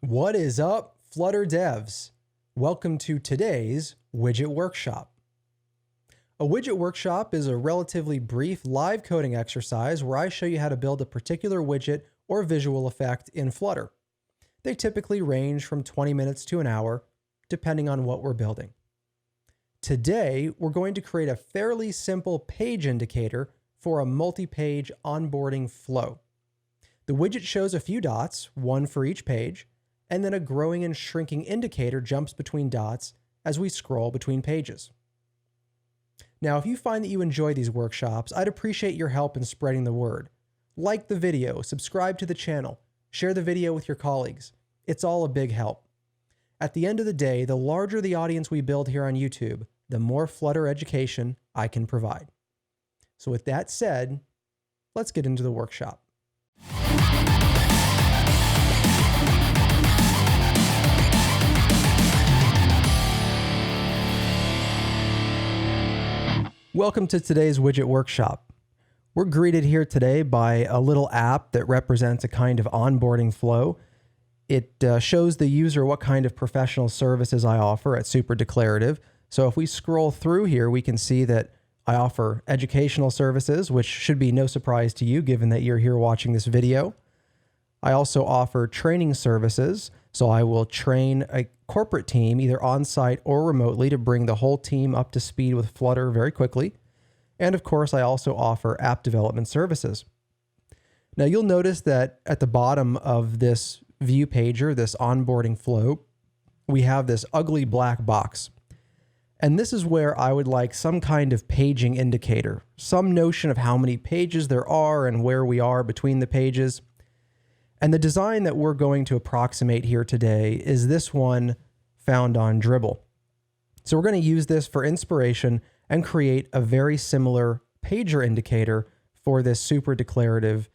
What is up, Flutter devs? Welcome to today's Widget Workshop. A Widget Workshop is a relatively brief live coding exercise where I show you how to build a particular widget or visual effect in Flutter. They typically range from 20 minutes to an hour, depending on what we're building. Today, we're going to create a fairly simple page indicator for a multi-page onboarding flow. The widget shows a few dots, one for each page, and then a growing and shrinking indicator jumps between dots as we scroll between pages. Now, if you find that you enjoy these workshops, I'd appreciate your help in spreading the word. Like the video, subscribe to the channel, share the video with your colleagues. It's all a big help. At the end of the day, the larger the audience we build here on YouTube, the more Flutter education I can provide. So with that said, let's get into the workshop. Welcome to today's Widget Workshop. We're greeted here today by a little app that represents a kind of onboarding flow. It shows the user what kind of professional services I offer at Super Declarative. So if we scroll through here, we can see that I offer educational services, which should be no surprise to you given that you're here watching this video. I also offer training services. So I will train a corporate team either on-site or remotely to bring the whole team up to speed with Flutter very quickly. And of course, I also offer app development services. Now you'll notice that at the bottom of this view pager, this onboarding flow, we have this ugly black box. And this is where I would like some kind of paging indicator, some notion of how many pages there are and where we are between the pages. And the design that we're going to approximate here today is this one found on Dribbble. So we're going to use this for inspiration and create a very similar pager indicator for this super declarative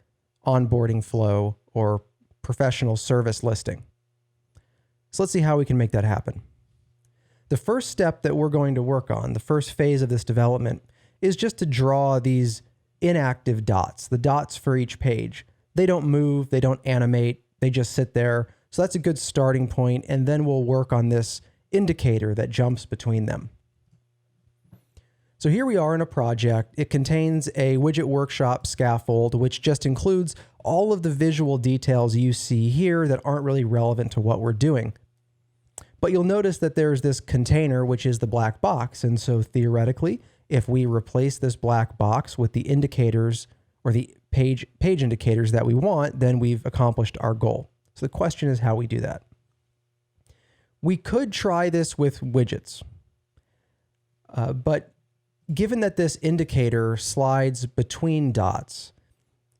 onboarding flow or professional service listing. So let's see how we can make that happen. The first step that we're going to work on, the first phase of this development, is just to draw these inactive dots, the dots for each page. They don't move, they don't animate, they just sit there. So that's a good starting point, and then we'll work on this indicator that jumps between them. So here we are in a project. It contains a Widget Workshop scaffold, which just includes all of the visual details you see here that aren't really relevant to what we're doing. But you'll notice that there's this container, which is the black box. And so theoretically, if we replace this black box with the indicators or the page indicators that we want, then we've accomplished our goal. So the question is how we do that. We could try this with widgets, but given that this indicator slides between dots,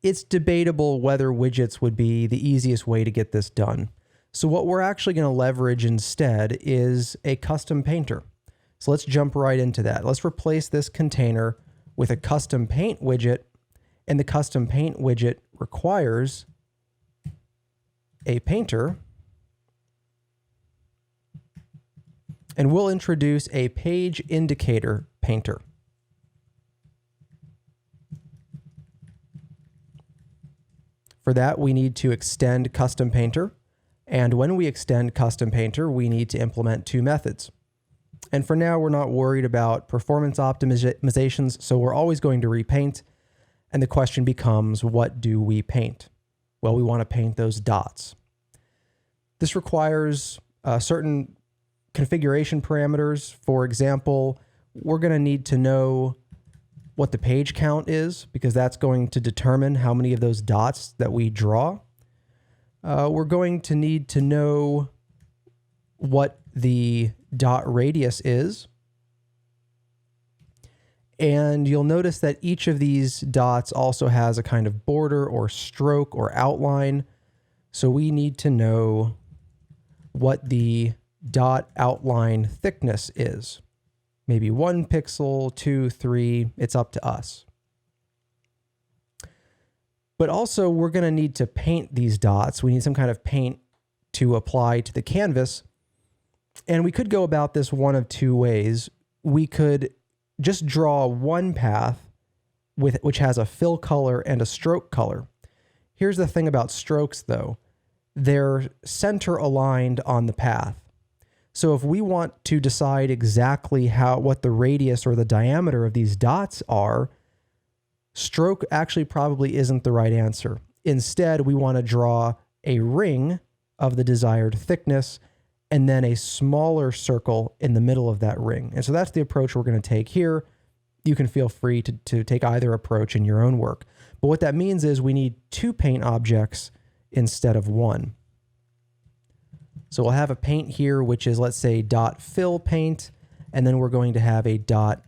it's debatable whether widgets would be the easiest way to get this done. So what we're actually going to leverage instead is a custom painter. So let's jump right into that. Let's replace this container with a custom paint widget. And the custom paint widget requires a painter. And we'll introduce a page indicator painter. For that, we need to extend custom painter. And when we extend custom painter, we need to implement two methods. And for now, we're not worried about performance optimizations, so we're always going to repaint. And the question becomes, what do we paint? Well, we want to paint those dots. This requires certain configuration parameters. For example, we're going to need to know what the page count is, because that's going to determine how many of those dots that we draw. We're going to need to know what the dot radius is. And you'll notice that each of these dots also has a kind of border or stroke or outline. So we need to know what the dot outline thickness is. Maybe 1 pixel, 2, 3, it's up to us. But also we're going to need to paint these dots. We need some kind of paint to apply to the canvas. And we could go about this one of two ways. We could just draw one path which has a fill color and a stroke color. Here's the thing about strokes though. they're center aligned on the path. So if we want to decide exactly what the radius or the diameter of these dots are, stroke actually probably isn't the right answer. Instead, we want to draw a ring of the desired thickness and then a smaller circle in the middle of that ring. And so that's the approach we're going to take here. You can feel free to take either approach in your own work. But what that means is we need 2 paint objects instead of 1. So we'll have a paint here, which is, let's say, dot fill paint, and then we're going to have a dot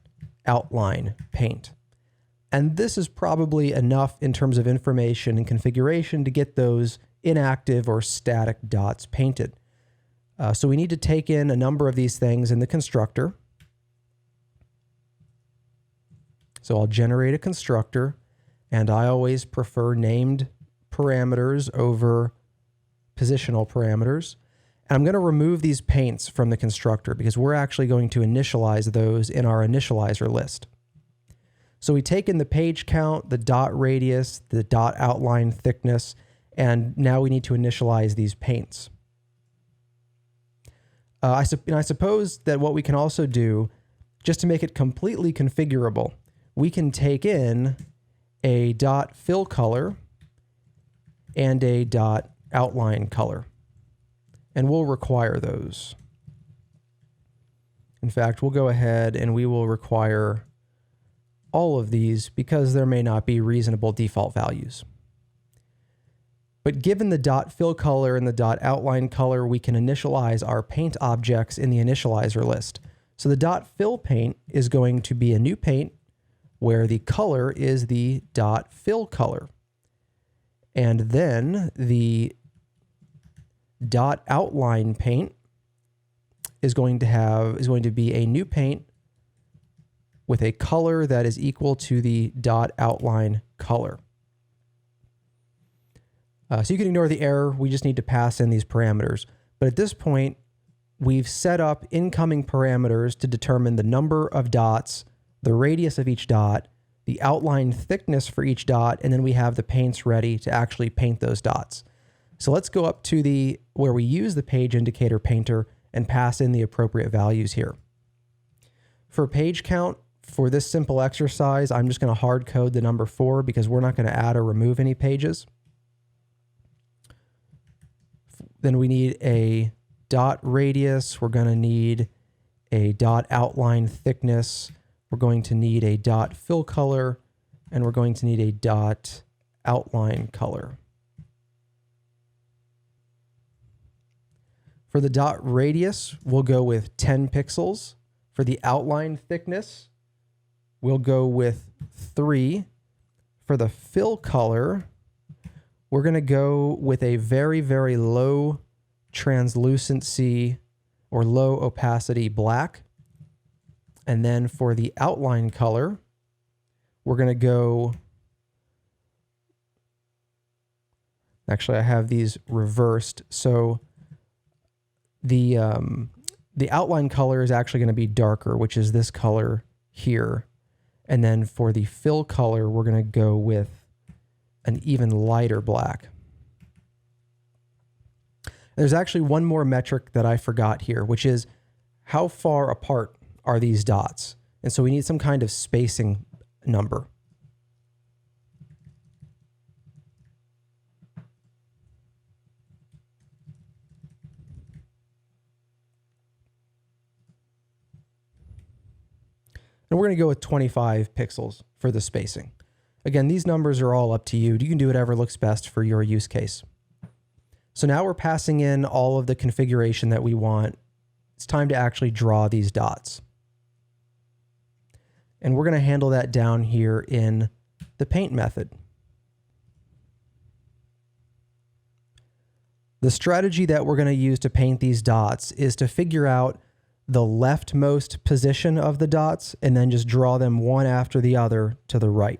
outline paint. And this is probably enough in terms of information and configuration to get those inactive or static dots painted. So we need to take in a number of these things in the constructor. So I'll generate a constructor, and I always prefer named parameters over positional parameters. And I'm going to remove these paints from the constructor because we're actually going to initialize those in our initializer list. So we take in the page count, the dot radius, the dot outline thickness, and now we need to initialize these paints. I suppose that what we can also do, just to make it completely configurable, we can take in a dot fill color and a dot outline color. And we'll require those. In fact, we'll go ahead and we will require all of these because there may not be reasonable default values. But given the dot fill color and the dot outline color, we can initialize our paint objects in the initializer list. So the dot fill paint is going to be a new paint where the color is the dot fill color. And then the dot outline paint is going to be a new paint with a color that is equal to the dot outline color. So you can ignore the error. We just need to pass in these parameters. But at this point, we've set up incoming parameters to determine the number of dots, the radius of each dot, the outline thickness for each dot, and then we have the paints ready to actually paint those dots. So let's go up to where we use the page indicator painter and pass in the appropriate values here. For page count, for this simple exercise, I'm just going to hard code the number 4 because we're not going to add or remove any pages. Then we need a dot radius. We're going to need a dot outline thickness. We're going to need a dot fill color, and we're going to need a dot outline color. For the dot radius, we'll go with 10 pixels. For the outline thickness, we'll go with 3. For the fill color, we're going to go with a very, very low translucency or low opacity black. And then for the outline color, we're going to go, actually I have these reversed. So the outline color is actually going to be darker, which is this color here. And then for the fill color, we're going to go with an even lighter black. There's actually one more metric that I forgot here, which is how far apart are these dots? And so we need some kind of spacing number. And we're going to go with 25 pixels for the spacing. Again, these numbers are all up to you. You can do whatever looks best for your use case. So now we're passing in all of the configuration that we want. It's time to actually draw these dots. And we're going to handle that down here in the paint method. The strategy that we're going to use to paint these dots is to figure out the leftmost position of the dots and then just draw them one after the other to the right.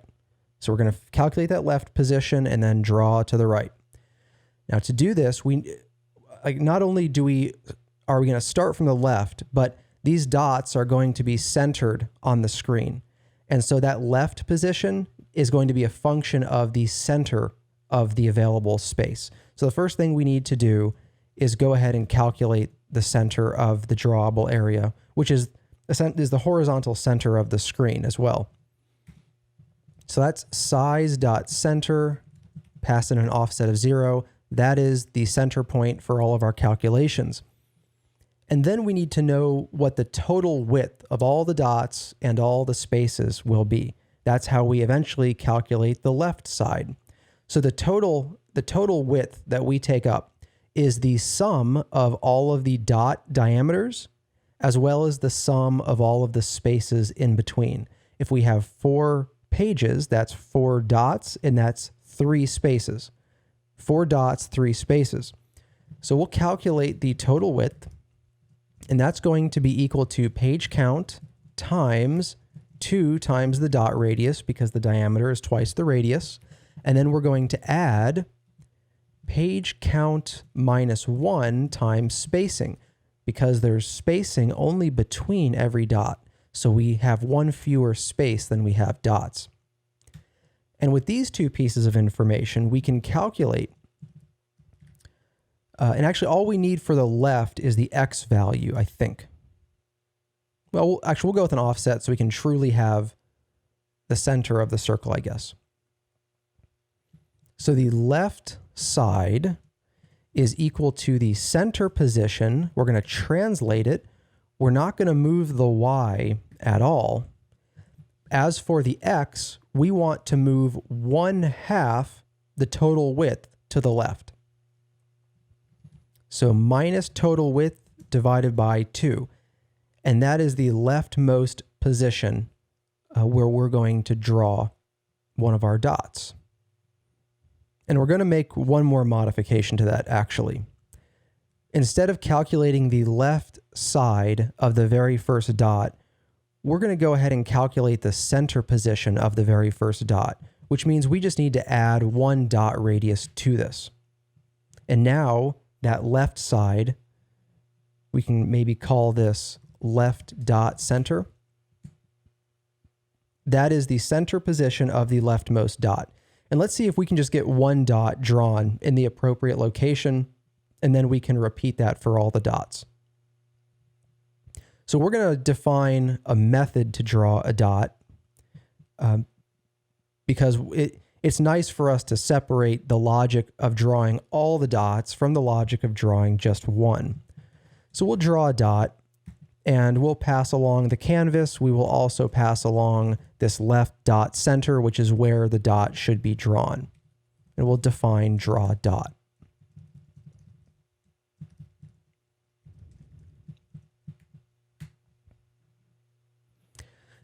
So we're going to calculate that left position and then draw to the right. Now to do this, not only are we going to start from the left, but these dots are going to be centered on the screen. And so that left position is going to be a function of the center of the available space. So the first thing we need to do is go ahead and calculate the center of the drawable area, which is the horizontal center of the screen as well. So that's size.center, pass in an offset of 0. That is the center point for all of our calculations. And then we need to know what the total width of all the dots and all the spaces will be. That's how we eventually calculate the left side. So the total width that we take up is the sum of all of the dot diameters as well as the sum of all of the spaces in between. If we have 4 pages, that's 4 dots, and that's 3 spaces. 4 dots, 3 spaces. So we'll calculate the total width, and that's going to be equal to page count times 2 times the dot radius, because the diameter is twice the radius. And then we're going to add page count minus 1 times spacing, because there's spacing only between every dot. So we have 1 fewer space than we have dots. And with these 2 pieces of information, we can calculate, and actually all we need for the left is the X value, I think. Well, actually we'll go with an offset so we can truly have the center of the circle, I guess. So the left side is equal to the center position. We're going to translate it. We're not going to move the Y at all. As for the X, we want to move 1/2 the total width to the left. So minus total width divided by 2. And that is the leftmost position where we're going to draw one of our dots. And we're going to make one more modification to that, actually. Instead of calculating the left side of the very first dot, we're going to go ahead and calculate the center position of the very first dot, which means we just need to add 1 dot radius to this. And now that left side, we can maybe call this left dot center. That is the center position of the leftmost dot. And let's see if we can just get 1 dot drawn in the appropriate location, and then we can repeat that for all the dots. So we're going to define a method to draw a dot because it's nice for us to separate the logic of drawing all the dots from the logic of drawing just one. So we'll draw a dot, and we'll pass along the canvas. We will also pass along this left dot center, which is where the dot should be drawn. And we'll define draw dot.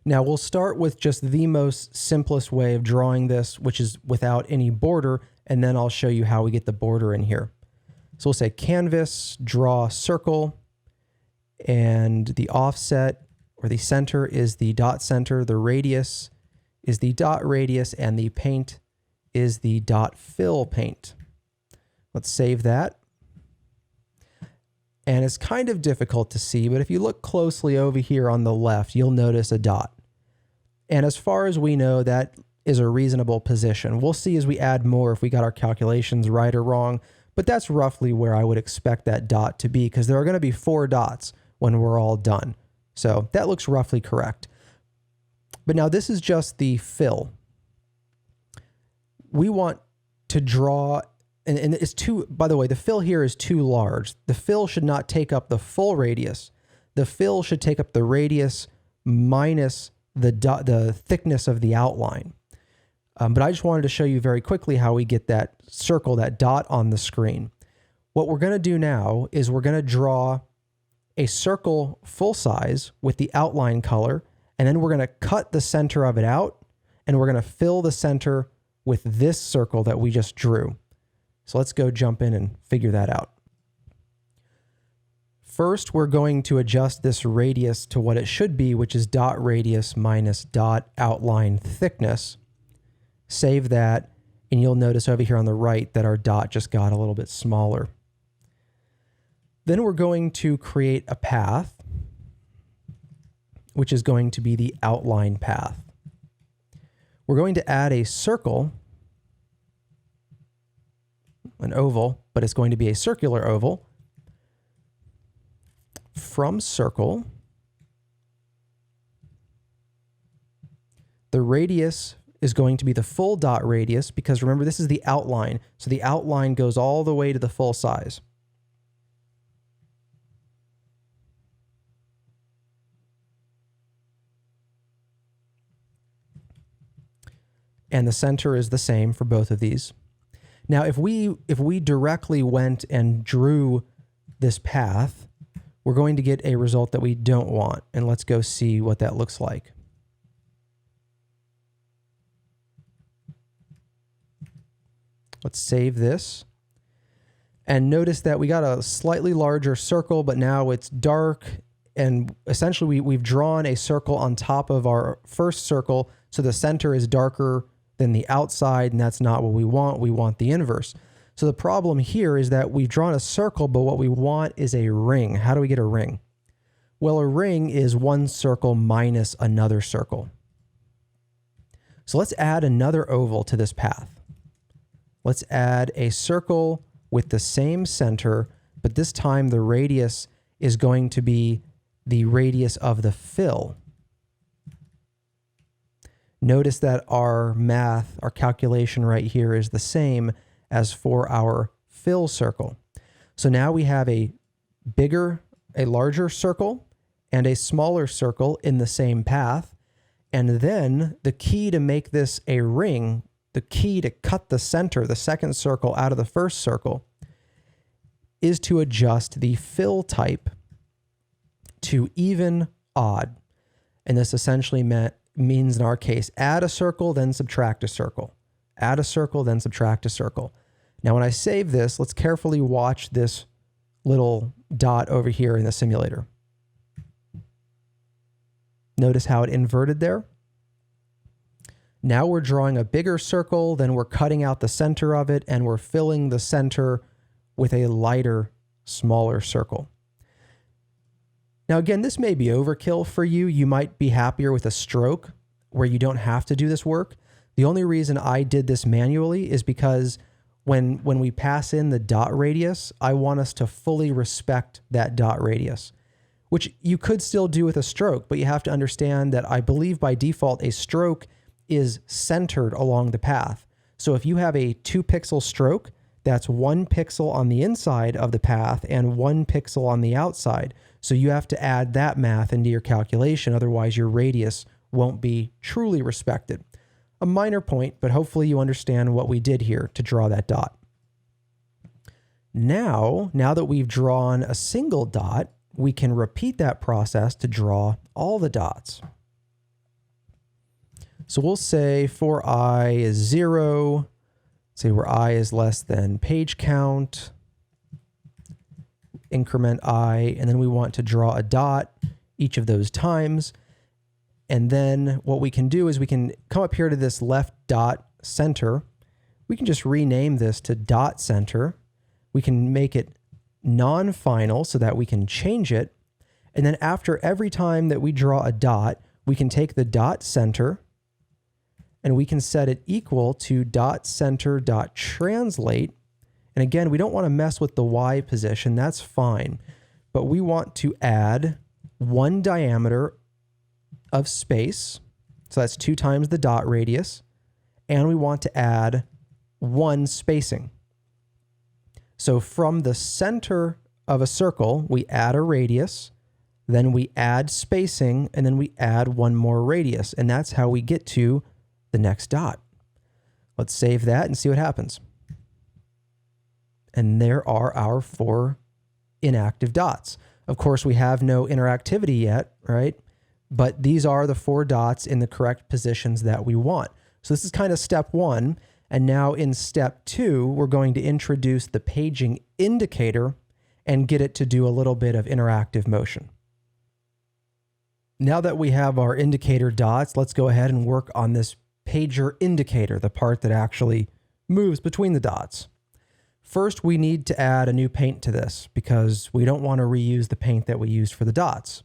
Now we'll start with just the most simplest way of drawing this, which is without any border, and then I'll show you how we get the border in here. So we'll say canvas, draw circle, and the offset or the center is the dot center, the radius is the dot radius, and the paint is the dot fill paint. Let's save that. And it's kind of difficult to see, but if you look closely over here on the left, you'll notice a dot. And as far as we know, that is a reasonable position. We'll see as we add more if we got our calculations right or wrong, but that's roughly where I would expect that dot to be, because there are going to be 4 dots when we're all done. So that looks roughly correct. But now this is just the fill. We want to draw, and it's too, by the way, the fill here is too large. The fill should not take up the full radius. The fill should take up the radius minus the thickness of the outline. But I just wanted to show you very quickly how we get that circle, that dot on the screen. What we're going to do now is we're going to draw a circle full size with the outline color, and then we're going to cut the center of it out, and we're going to fill the center with this circle that we just drew. So let's go jump in and figure that out. First, we're going to adjust this radius to what it should be, which is dot radius minus dot outline thickness. Save that, and you'll notice over here on the right that our dot just got a little bit smaller. Then we're going to create a path, which is going to be the outline path. We're going to add a circle an oval, but it's going to be a circular oval. From circle, the radius is going to be the full dot radius, because remember, this is the outline. So the outline goes all the way to the full size. And the center is the same for both of these. Now, if we directly went and drew this path, we're going to get a result that we don't want. And let's go see what that looks like. Let's save this. And notice that we got a slightly larger circle, but now it's dark. And essentially we've drawn a circle on top of our first circle. So the center is darker than the outside, and that's not what we want. We want the inverse. So the problem here is that we've drawn a circle, but what we want is a ring. How do we get a ring? Well, a ring is one circle minus another circle. So let's add another oval to this path. Let's add a circle with the same center, but this time the radius is going to be the radius of the fill. Notice that our math, our calculation right here is the same as for our fill circle. So now we have a larger circle and a smaller circle in the same path. And then the key to make this a ring, the key to cut the center, the second circle out of the first circle, is to adjust the fill type to even, odd. And this essentially means in our case, add a circle, then subtract a circle. Add a circle, then subtract a circle. Now when I save this, let's carefully watch this little dot over here in the simulator. Notice how it inverted there. Now we're drawing a bigger circle, then we're cutting out the center of it, and we're filling the center with a lighter, smaller circle. Now again, this may be overkill for you. You might be happier with a stroke where you don't have to do this work. The only reason I did this manually is because when we pass in the dot radius, I want us to fully respect that dot radius, which you could still do with a stroke, but you have to understand that I believe by default a stroke is centered along the path. So if you have a 2-pixel stroke, that's 1 pixel on the inside of the path and 1 pixel on the outside. So you have to add that math into your calculation, otherwise your radius won't be truly respected. A minor point, but hopefully you understand what we did here to draw that dot. Now that we've drawn a single dot, we can repeat that process to draw all the dots. So we'll say for I is 0, say where I is less than page count, increment I, and then we want to draw a dot each of those times. And then what we can do is we can come up here to this left dot center. We can just rename this to dot center. We can make it non-final so that we can change it. And then after every time that we draw a dot, we can take the dot center and we can set it equal to dot center dot translate. And again, we don't want to mess with the Y position. That's fine. But we want to add 1 diameter of space. So that's 2 times the dot radius. And we want to add 1 spacing. So from the center of a circle, we add a radius, then we add spacing, and then we add 1 more radius. And that's how we get to the next dot. Let's save that and see what happens. And there are our 4 inactive dots. Of course, we have no interactivity yet, right? But these are the 4 dots in the correct positions that we want. So this is kind of step 1. And now in step 2, we're going to introduce the paging indicator and get it to do a little bit of interactive motion. Now that we have our indicator dots, let's go ahead and work on this pager indicator, the part that actually moves between the dots. First, we need to add a new paint to this because we don't want to reuse the paint that we used for the dots.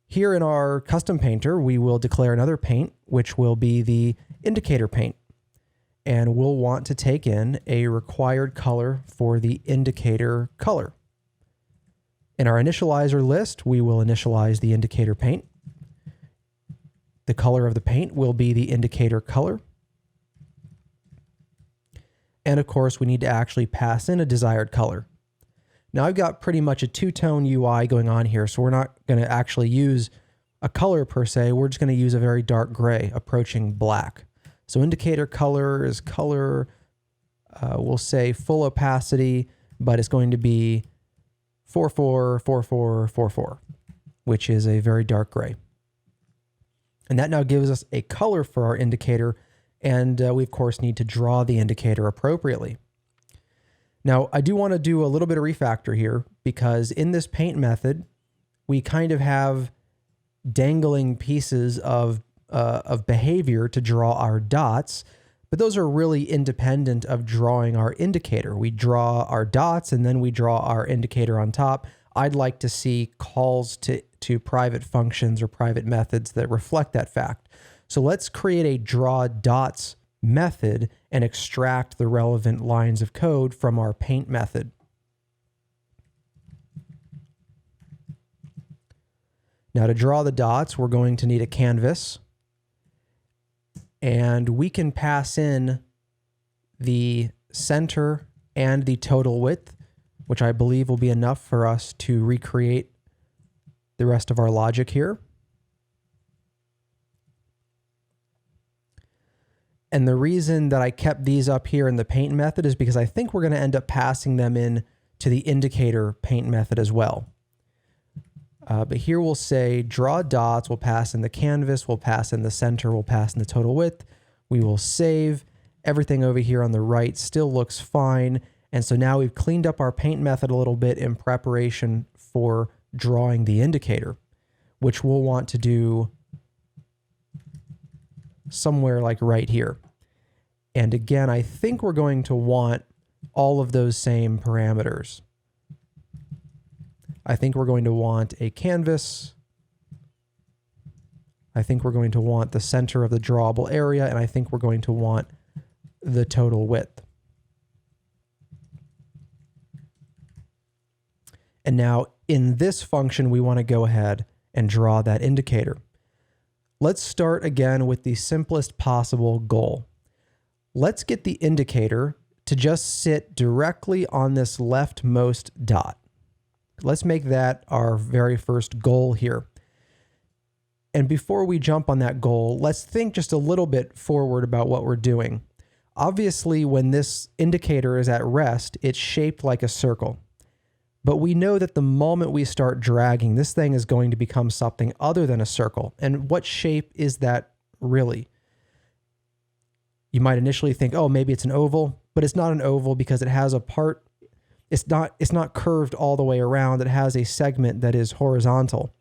Here in our custom painter, we will declare another paint, which will be the indicator paint. and we'll want to take in a required color for the indicator color. In our initializer list, we will initialize the indicator paint. The color of the paint will be the indicator color. And of course, we need to actually pass in a desired color. Now I've got pretty much a two-tone UI going on here, so we're not going to actually use a color per se. We're just going to use a very dark gray approaching black. So indicator color is color, we'll say full opacity, but it's going to be 444444, which is a very dark gray. And that now gives us a color for our indicator, and we of course need to draw the indicator appropriately. Now, I do want to do a little bit of refactor here, because in this paint method, we kind of have dangling pieces of behavior to draw our dots, but those are really independent of drawing our indicator. We draw our dots and then we draw our indicator on top. I'd like to see calls to private functions or private methods that reflect that fact. So let's create a draw dots method and extract the relevant lines of code from our paint method. Now to draw the dots, we're going to need a canvas, and we can pass in the center and the total width, which I believe will be enough for us to recreate the rest of our logic here. And the reason that I kept these up here in the paint method is because I think we're going to end up passing them in to the indicator paint method as well. But here we'll say draw dots, we'll pass in the canvas, we'll pass in the center, we'll pass in the total width. We will save. Everything over here on the right still looks fine. And so now we've cleaned up our paint method a little bit in preparation for drawing the indicator, which we'll want to do somewhere like right here. And again, I think we're going to want all of those same parameters. I think we're going to want a canvas. I think we're going to want the center of the drawable area, and I think we're going to want the total width. And now in this function, we want to go ahead and draw that indicator. Let's start again with the simplest possible goal. Let's get the indicator to just sit directly on this leftmost dot. Let's make that our very first goal here. And before we jump on that goal, let's think just a little bit forward about what we're doing. Obviously, when this indicator is at rest, it's shaped like a circle. But we know that the moment we start dragging, this thing is going to become something other than a circle. And what shape is that really? You might initially think, oh, maybe it's an oval, but it's not an oval because it has a part. It's not curved all the way around. It has a segment that is horizontal.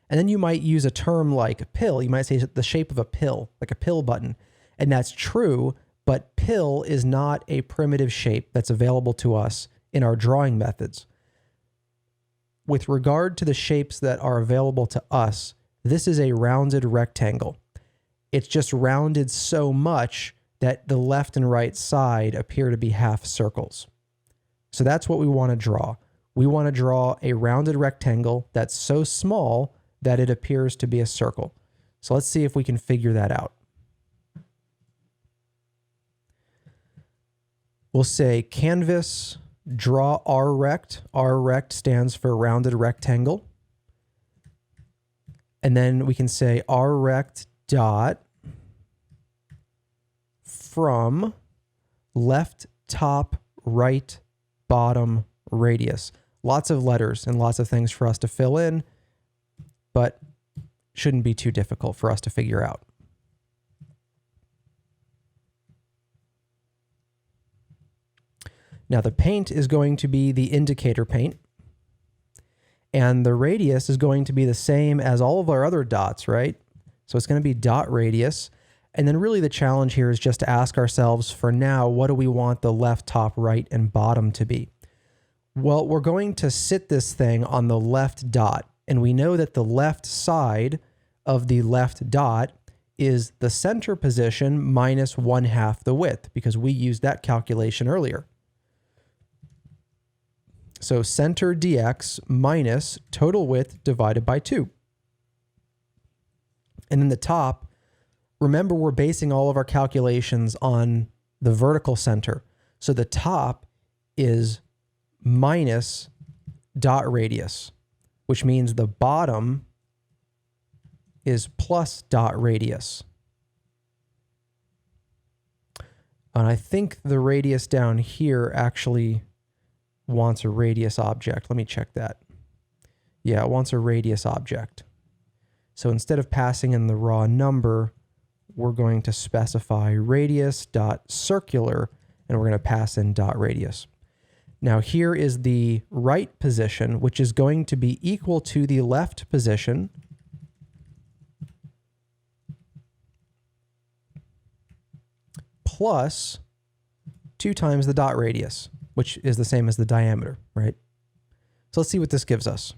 And then you might use a term like a pill. You might say the shape of a pill, like a pill button. And that's true, but pill is not a primitive shape that's available to us in our drawing methods. With regard to the shapes that are available to us, this is a rounded rectangle. It's just rounded so much that the left and right side appear to be half circles. So that's what we want to draw. We want to draw a rounded rectangle that's so small that it appears to be a circle. So let's see if we can figure that out. We'll say canvas, draw rrect. Rrect stands for rounded rectangle. And then we can say rrect dot from left top right bottom radius. Lots of letters and lots of things for us to fill in, but shouldn't be too difficult for us to figure out. Now the paint is going to be the indicator paint, and the radius is going to be the same as all of our other dots, right? So it's going to be dot radius. And then really the challenge here is just to ask ourselves, for now, what do we want the left, top, right, and bottom to be? Well, we're going to sit this thing on the left dot, and we know that the left side of the left dot is the center position minus 1/2 the width, because we used that calculation earlier. So center dx minus total width divided by 2. And then the top, remember we're basing all of our calculations on the vertical center. So the top is minus dot radius, which means the bottom is plus dot radius. And I think the radius down here actually wants a radius object. Let me check that. Yeah, it wants a radius object. So instead of passing in the raw number, we're going to specify radius dot circular, and we're going to pass in dot radius. Now here is the right position, which is going to be equal to the left position plus 2 times the dot radius, which is the same as the diameter, right? So let's see what this gives us.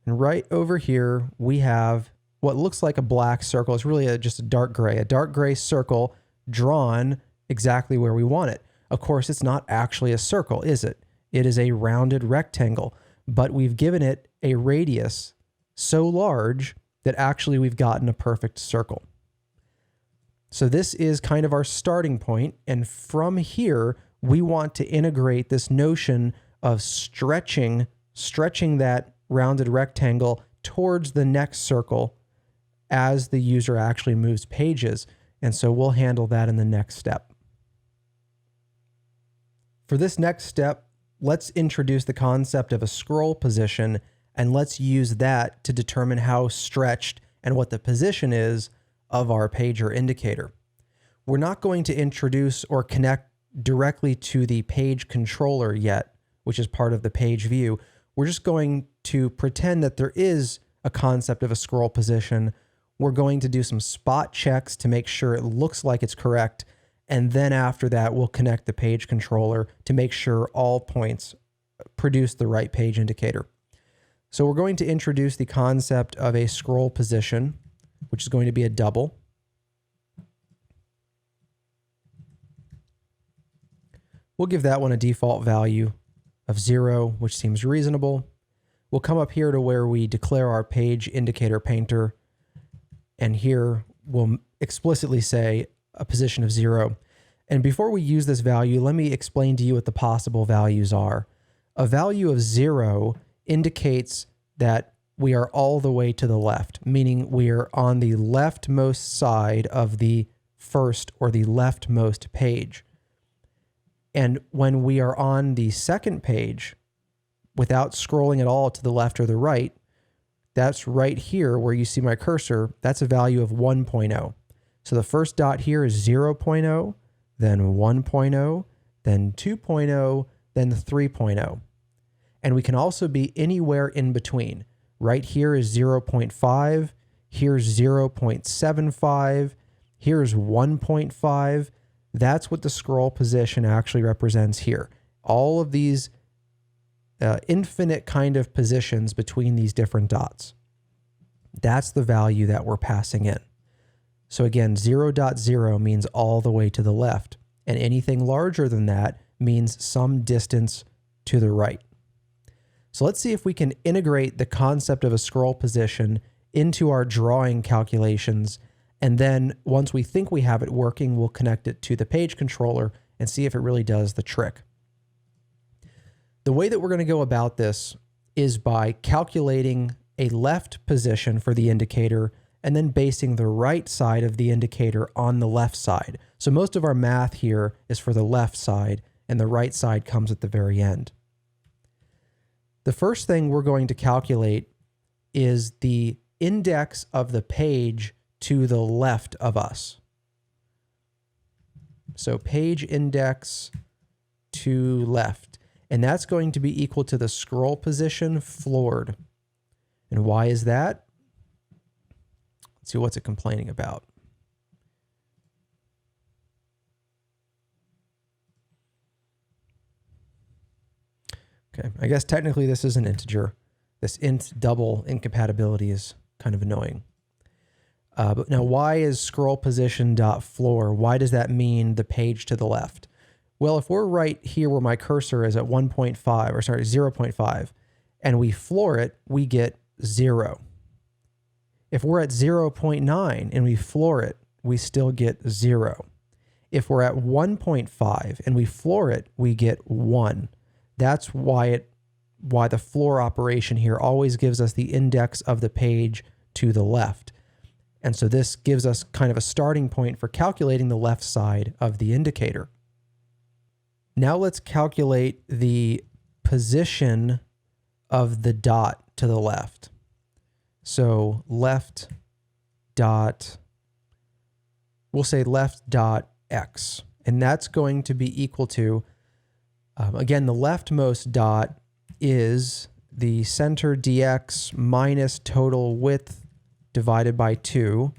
And right over here, we have what looks like a black circle. It's really just a dark gray circle drawn exactly where we want it. Of course, it's not actually a circle, is it? It is a rounded rectangle, but we've given it a radius so large that actually we've gotten a perfect circle. So this is kind of our starting point, and from here, we want to integrate this notion of stretching that rounded rectangle towards the next circle as the user actually moves pages. And so we'll handle that in the next step. For this next step, let's introduce the concept of a scroll position, and let's use that to determine how stretched and what the position is of our page or indicator. We're not going to introduce or connect directly to the page controller yet, which is part of the page view. We're just going to pretend that there is a concept of a scroll position. We're going to do some spot checks to make sure it looks like it's correct. And then after that, we'll connect the page controller to make sure all points produce the right page indicator. So we're going to introduce the concept of a scroll position, which is going to be a double. We'll give that one a default value of 0, which seems reasonable. We'll come up here to where we declare our page indicator painter, and here we'll explicitly say a position of 0. And before we use this value, let me explain to you what the possible values are. A value of 0 indicates that we are all the way to the left, meaning we are on the leftmost side of the first or the leftmost page. And when we are on the second page, without scrolling at all to the left or the right, that's right here where you see my cursor, that's a value of 1.0. So the first dot here is 0.0, then 1.0, then 2.0, then 3.0. And we can also be anywhere in between. Right here is 0.5, here's 0.75, here's 1.5. That's what the scroll position actually represents here. All of these infinite kind of positions between these different dots. That's the value that we're passing in. So again, 0.0 means all the way to the left, and anything larger than that means some distance to the right. So let's see if we can integrate the concept of a scroll position into our drawing calculations, and then once we think we have it working, we'll connect it to the page controller and see if it really does the trick. The way that we're going to go about this is by calculating a left position for the indicator and then basing the right side of the indicator on the left side. So most of our math here is for the left side, and the right side comes at the very end. The first thing we're going to calculate is the index of the page to the left of us. So page index to left. And that's going to be equal to the scroll position floored. And why is that? Let's see, what's it complaining about? Okay, I guess technically this is an integer. This int double incompatibility is kind of annoying. But now, why is scroll position dot floor? Why does that mean the page to the left? Well, if we're right here where my cursor is at 0.5, and we floor it, we get 0. If we're at 0.9 and we floor it, we still get 0. If we're at 1.5 and we floor it, we get 1. That's why the floor operation here always gives us the index of the page to the left. And so this gives us kind of a starting point for calculating the left side of the indicator. Now let's calculate the position of the dot to the left. So left dot, we'll say left dot x, and that's going to be equal to, again, the leftmost dot is the center dx minus total width divided by 2,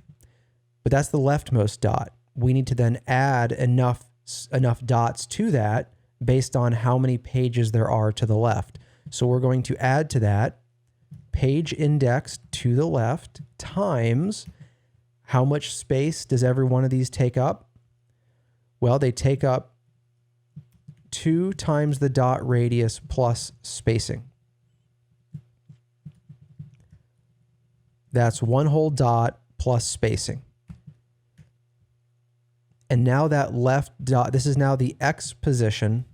but that's the leftmost dot. We need to then add enough dots to that based on how many pages there are to the left. So we're going to add to that page index to the left times how much space does every one of these take up? Well, they take up 2 times the dot radius plus spacing. That's one whole dot plus spacing. And now that left dot, this is now the x position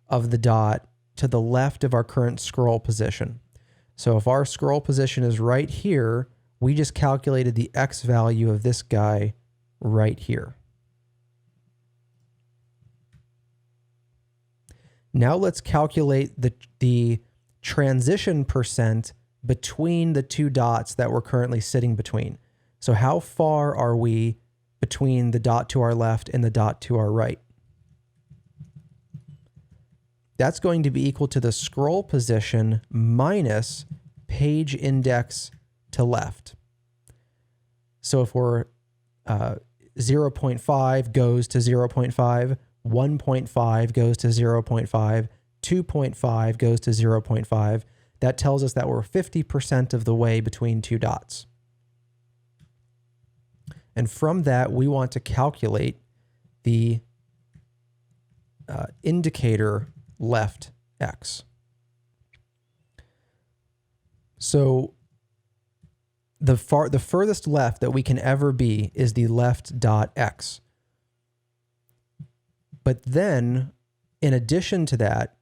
of the dot to the left of our current scroll position. So if our scroll position is right here, we just calculated the x value of this guy right here. Now let's calculate the transition percent between the two dots that we're currently sitting between. So how far are we between the dot to our left and the dot to our right? That's going to be equal to the scroll position minus page index to left. So if we're 0.5 goes to 0.5, 1.5 goes to 0.5, 2.5 goes to 0.5, that tells us that we're 50% of the way between two dots. And from that, we want to calculate the indicator left x. So the furthest left that we can ever be is the left dot x. But then, in addition to that,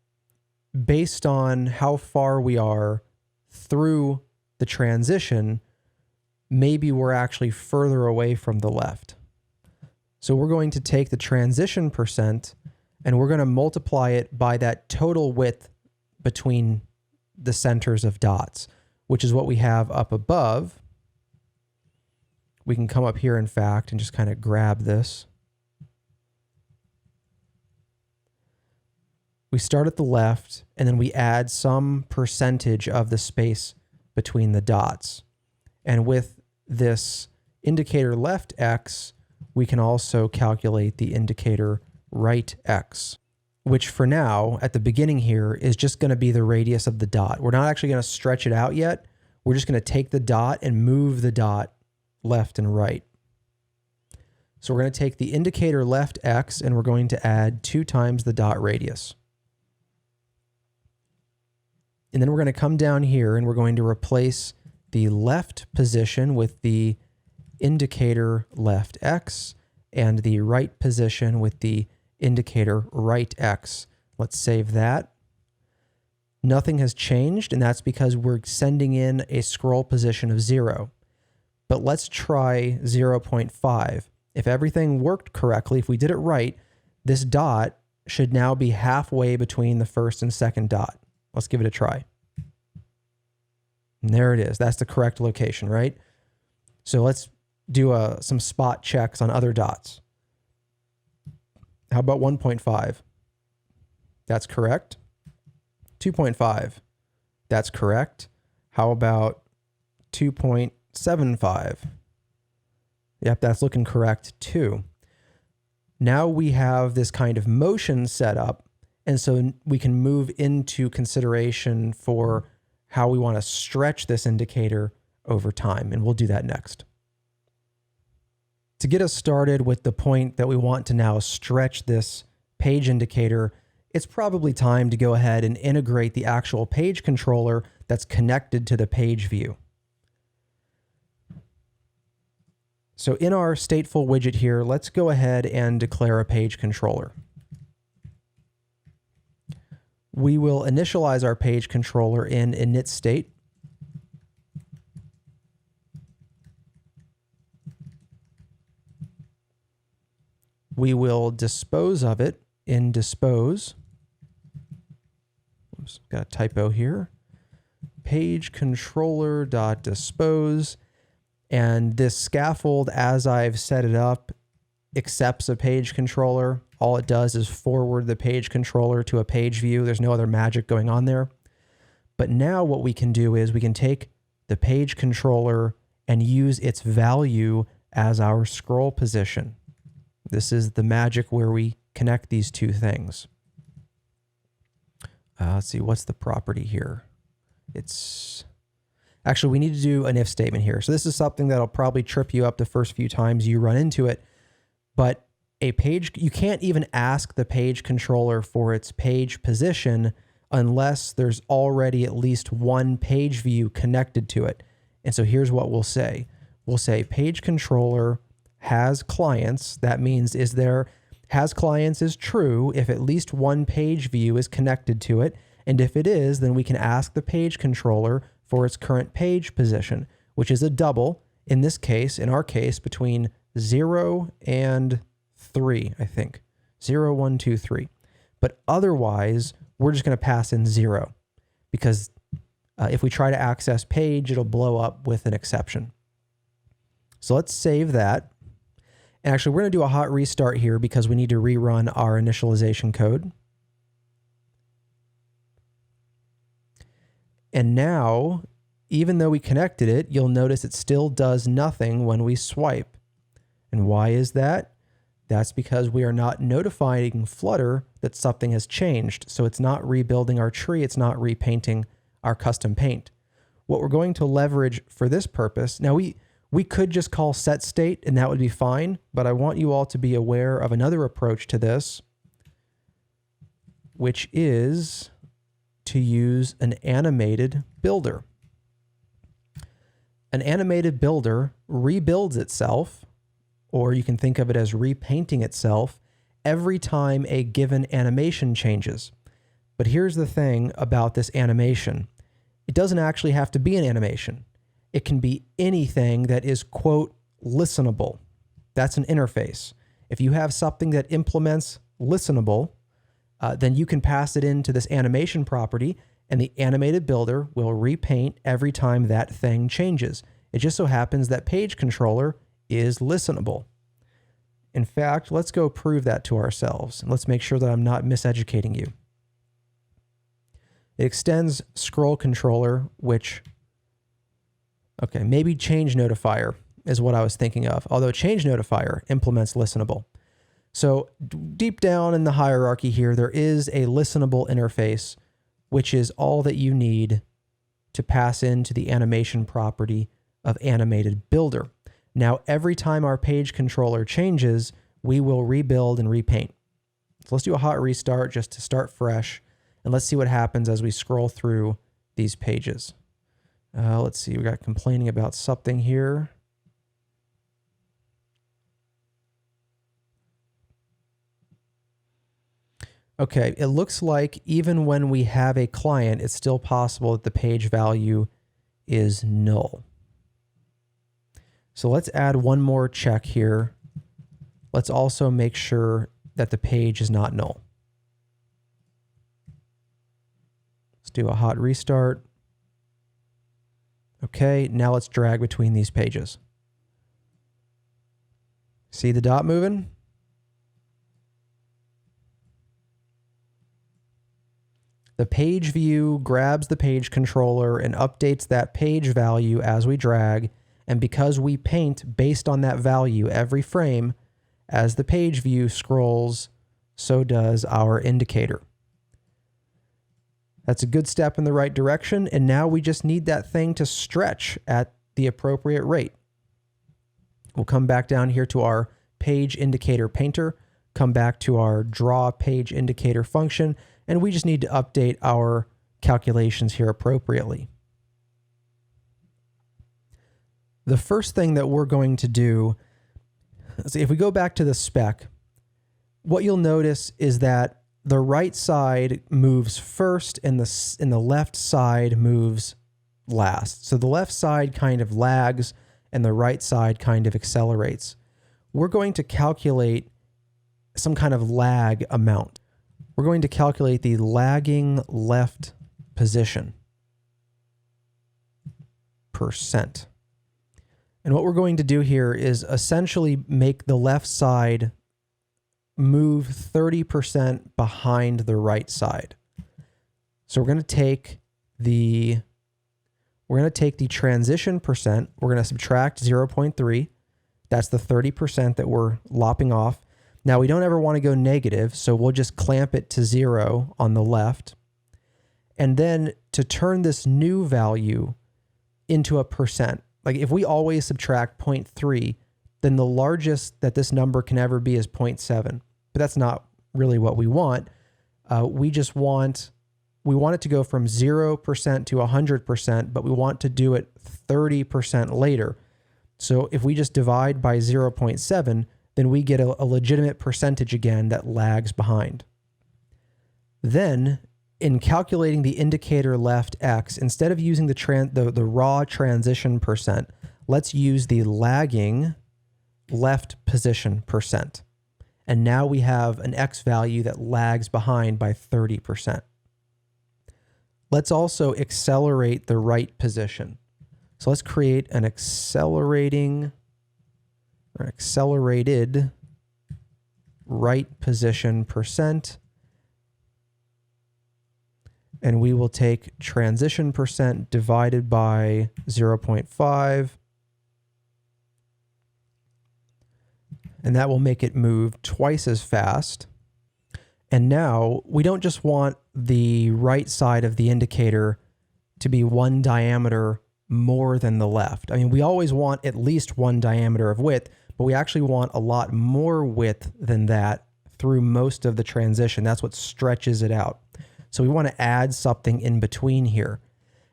based on how far we are through the transition, maybe we're actually further away from the left. So we're going to take the transition percent and we're going to multiply it by that total width between the centers of dots, which is what we have up above. We can come up here, in fact, and just kind of grab this. We start at the left, and then we add some percentage of the space between the dots. And with this indicator left x, we can also calculate the indicator right x, which for now, at the beginning here, is just going to be the radius of the dot. We're not actually going to stretch it out yet. We're just going to take the dot and move the dot left and right. So we're going to take the indicator left x, and we're going to add 2 times the dot radius. And then we're going to come down here and we're going to replace the left position with the indicator left x and the right position with the indicator right x. Let's save that. Nothing has changed, and that's because we're sending in a scroll position of 0. But let's try 0.5. If everything worked correctly, if we did it right, this dot should now be halfway between the first and second dot. Let's give it a try. And there it is. That's the correct location, right? So let's do some spot checks on other dots. How about 1.5? That's correct. 2.5. That's correct. How about 2.75? Yep, that's looking correct too. Now we have this kind of motion set up, and so we can move into consideration for how we want to stretch this indicator over time, and we'll do that next. To get us started with the point that we want to now stretch this page indicator, it's probably time to go ahead and integrate the actual page controller that's connected to the page view. So in our stateful widget here, let's go ahead and declare a page controller. We will initialize our page controller in init state. We will dispose of it in dispose. Oops, got a typo here. Page controller.dispose. And this scaffold, as I've set it up, accepts a page controller. All it does is forward the page controller to a page view. There's no other magic going on there. But now what we can do is we can take the page controller and use its value as our scroll position. This is the magic where we connect these two things. Let's see, what's the property here? Actually, we need to do an if statement here. So this is something that'll probably trip you up the first few times you run into it. But you can't even ask the page controller for its page position unless there's already at least one page view connected to it. And so here's what we'll say. We'll say page controller has clients. That means has clients is true if at least one page view is connected to it. And if it is, then we can ask the page controller for its current page position, which is a double, in our case, between 0 and 3, I think. 0, 1, 2, 3. But otherwise, we're just going to pass in 0 because if we try to access page, it'll blow up with an exception. So let's save that. And actually, we're going to do a hot restart here because we need to rerun our initialization code. And now, even though we connected it, you'll notice it still does nothing when we swipe. And why is that? That's because we are not notifying Flutter that something has changed. So it's not rebuilding our tree. It's not repainting our custom paint. What we're going to leverage for this purpose, now we could just call set state and that would be fine, but I want you all to be aware of another approach to this, which is to use an animated builder. An animated builder rebuilds itself, or you can think of it as repainting itself every time a given animation changes. But here's the thing about this animation. It doesn't actually have to be an animation. It can be anything that is, quote, listenable. That's an interface. If you have something that implements listenable, then you can pass it into this animation property and the animated builder will repaint every time that thing changes. It just so happens that page controller is listenable. In fact, let's go prove that to ourselves. And let's make sure that I'm not miseducating you. It extends scroll controller, which, okay, maybe change notifier is what I was thinking of. Although change notifier implements listenable. So deep down in the hierarchy here, there is a listenable interface, which is all that you need to pass into the animation property of animated builder. Now, every time our page controller changes, we will rebuild and repaint. So let's do a hot restart just to start fresh. And let's see what happens as we scroll through these pages. Let's see, we got complaining about something here. Okay, it looks like even when we have a client, it's still possible that the page value is null. So let's add one more check here. Let's also make sure that the page is not null. Let's do a hot restart. Okay, now let's drag between these pages. See the dot moving? The page view grabs the page controller and updates that page value as we drag. And because we paint based on that value every frame, as the page view scrolls, so does our indicator. That's a good step in the right direction. And now we just need that thing to stretch at the appropriate rate. We'll come back down here to our page indicator painter, come back to our draw page indicator function, and we just need to update our calculations here appropriately. The first thing that we're going to do, if we go back to the spec, what you'll notice is that the right side moves first and the left side moves last. So the left side kind of lags and the right side kind of accelerates. We're going to calculate some kind of lag amount. We're going to calculate the lagging left position %. And what we're going to do here is essentially make the left side move 30% behind the right side. So we're going to take the transition %, we're going to subtract 0.3. That's the 30% that we're lopping off. Now we don't ever want to go negative, so we'll just clamp it to 0 on the left. And then to turn this new value into a %, like if we always subtract 0.3, then the largest that this number can ever be is 0.7. But that's not really what we want. We want it to go from 0% to 100%, but we want to do it 30% later. So if we just divide by 0.7, then we get a legitimate percentage again that lags behind. Then, in calculating the indicator left x, instead of using the raw transition %, let's use the lagging left position %. And now we have an x value that lags behind by 30%. Let's also accelerate the right position. So let's create an accelerated right position %. And we will take transition % divided by 0.5. And that will make it move twice as fast. And now we don't just want the right side of the indicator to be one diameter more than the left. I mean, we always want at least one diameter of width, but we actually want a lot more width than that through most of the transition. That's what stretches it out. So we want to add something in between here.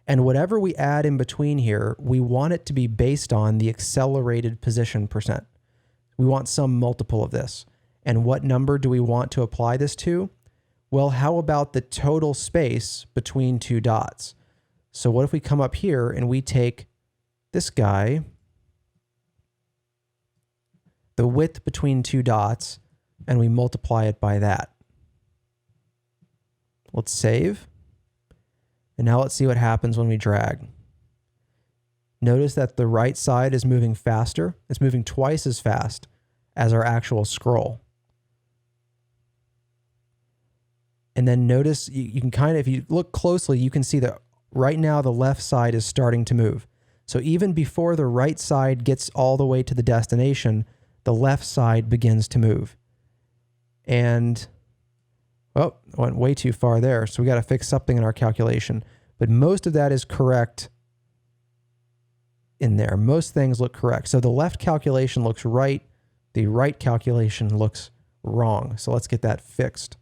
And whatever we add in between here, we want it to be based on the accelerated position %. We want some multiple of this. And what number do we want to apply this to? Well, how about the total space between two dots? So what if we come up here and we take this guy, the width between two dots, and we multiply it by that. Let's save. And now let's see what happens when we drag. Notice that the right side is moving faster. It's moving twice as fast as our actual scroll. And then notice you can kind of, if you look closely, you can see that right now the left side is starting to move. So even before the right side gets all the way to the destination, the left side begins to move. And, oh, I went way too far there. So we got to fix something in our calculation. But most of that is correct in there. Most things look correct. So the left calculation looks right. The right calculation looks wrong. So let's get that fixed.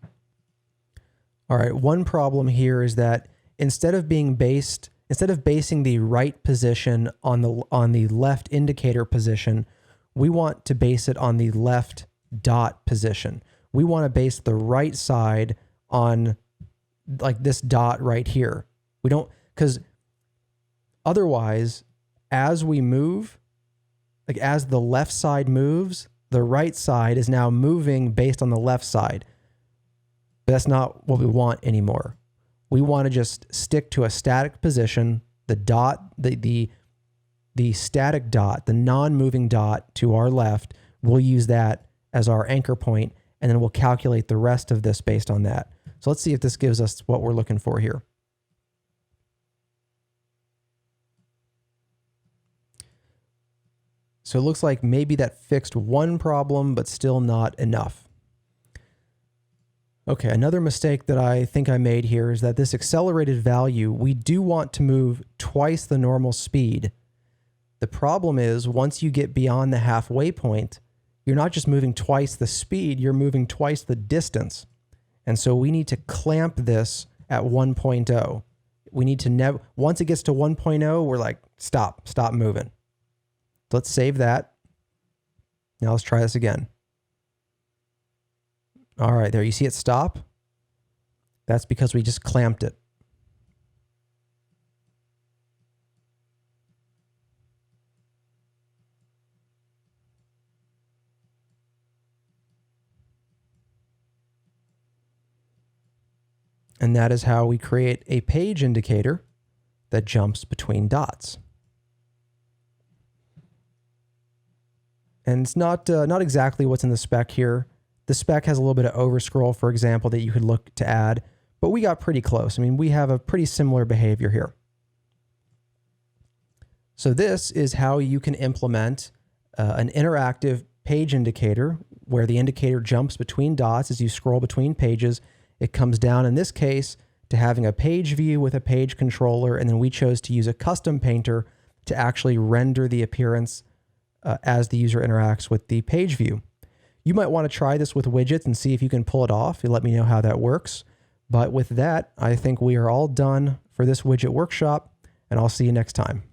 All right, one problem here is that instead of basing the right position on the left indicator position, we want to base it on the left dot position. We want to base the right side on like this dot right here. We don't, because otherwise, as we move, like as the left side moves, the right side is now moving based on the left side. But that's not what we want anymore. We want to just stick to a static position, the dot, the static dot, the non-moving dot to our left. We'll use that as our anchor point, and then we'll calculate the rest of this based on that. So let's see if this gives us what we're looking for here. So it looks like maybe that fixed one problem, but still not enough. Okay, another mistake that I think I made here is that this accelerated value, we do want to move twice the normal speed, The problem is once you get beyond the halfway point, you're not just moving twice the speed, you're moving twice the distance. And so we need to clamp this at 1.0. We need to once it gets to 1.0, we're like, stop moving. Let's save that. Now let's try this again. All right, there you see it stop. That's because we just clamped it. And that is how we create a page indicator that jumps between dots. And it's not exactly what's in the spec here. The spec has a little bit of overscroll, for example, that you could look to add, but we got pretty close. I mean, we have a pretty similar behavior here. So this is how you can implement an interactive page indicator where the indicator jumps between dots as you scroll between pages. It comes down, in this case, to having a page view with a page controller, and then we chose to use a custom painter to actually render the appearance as the user interacts with the page view. You might want to try this with widgets and see if you can pull it off. You let me know how that works. But with that, I think we are all done for this widget workshop, and I'll see you next time.